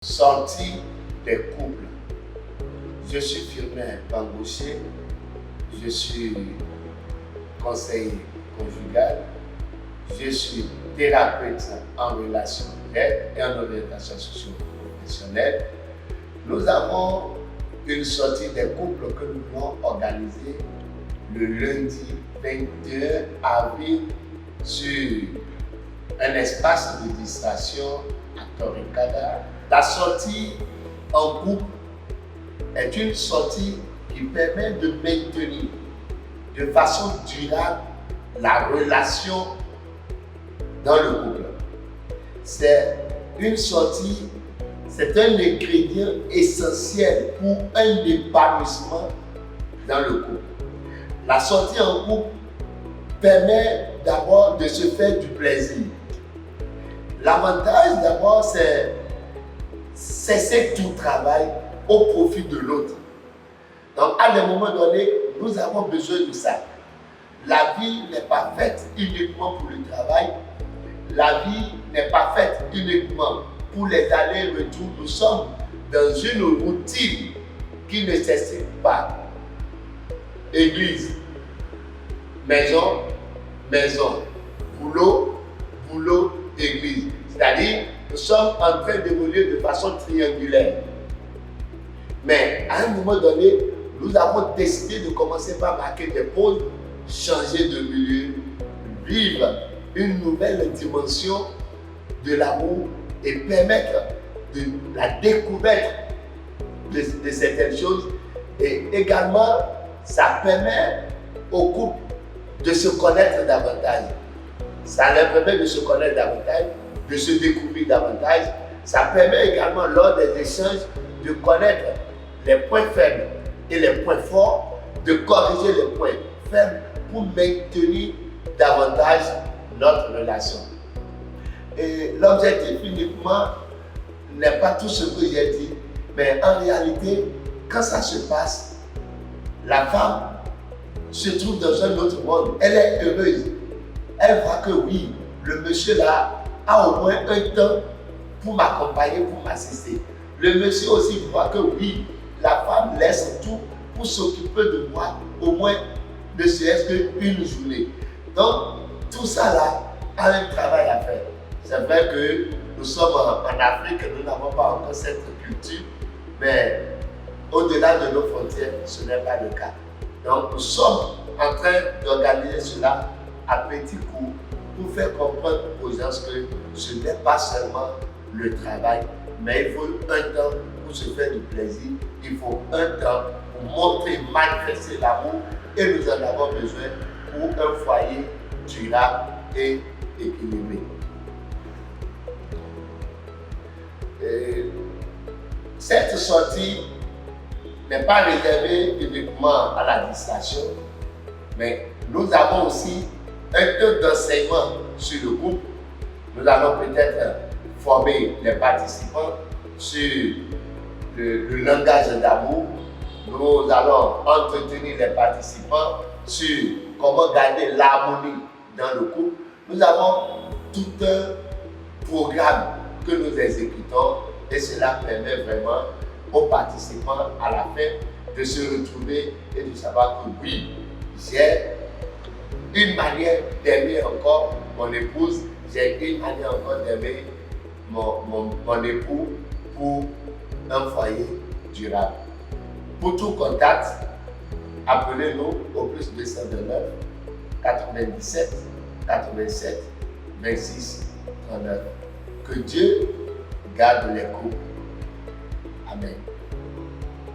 Sortie des couples. Je suis Firmin Pangaucher, je suis conseiller conjugal, je suis thérapeute en relations d'aide et en orientation socio-professionnelle. Nous avons une sortie des couples que nous voulons organiser le lundi 21 avril sur un espace de distraction à Toricada. La sortie en groupe est une sortie qui permet de maintenir de façon durable la relation dans le couple. C'est une sortie, c'est un ingrédient essentiel pour un épanouissement dans le couple. La sortie en couple permet d'abord de se faire du plaisir. L'avantage d'abord, c'est cesser tout travail au profit de l'autre. Donc, à un moment donné, nous avons besoin de ça. La vie n'est pas faite uniquement pour le travail. La vie n'est pas faite uniquement pour les allers-retours. Nous sommes dans une routine qui ne cesse pas. Église, maison, maison, boulot, boulot, église. C'est-à-dire, nous sommes en train d'évoluer de façon triangulaire. Mais à un moment donné, nous avons décidé de commencer par marquer des pauses, changer de milieu, vivre une nouvelle dimension de l'amour et permettre de la découverte de certaines choses. Et également, ça permet aux couples de se connaître davantage. Ça leur permet de se connaître davantage, de se découvrir davantage. Ça permet également, lors des échanges, de connaître les points faibles et les points forts, de corriger les points faibles pour maintenir davantage notre relation. Et l'objectif uniquement n'est pas tout ce que j'ai dit, mais en réalité, quand ça se passe, la femme se trouve dans un autre monde. Elle est heureuse. Elle voit que oui, le monsieur là a au moins un temps pour m'accompagner, pour m'assister. Le monsieur aussi voit que oui, la femme laisse tout pour s'occuper de moi, au moins ne serait-ce qu'une journée. Donc, tout ça là a un travail à faire. C'est vrai que nous sommes en Afrique, nous n'avons pas encore cette culture, mais au-delà de nos frontières, ce n'est pas le cas. Donc, nous sommes en train d'organiser cela à petits coups pour faire comprendre aux gens que ce n'est pas seulement le travail, mais il faut un temps pour se faire du plaisir, il faut un temps pour montrer, manifester l'amour et nous en avons besoin pour un foyer durable et équilibré. Et cette sortie n'est pas réservée uniquement à la distraction, mais nous avons aussi un temps d'enseignement sur le groupe. Nous allons peut-être former les participants sur le langage d'amour. Nous allons entretenir les participants sur comment garder l'harmonie dans le couple. Nous avons tout un programme que nous exécutons et cela permet vraiment aux participants à la fin de se retrouver et de savoir que oui, j'ai une manière d'aimer encore mon épouse, j'ai une manière encore d'aimer mon époux pour un foyer durable. Pour tout contact, appelez-nous au plus 229 97 87 26 39. Que Dieu garde les couples. Amen.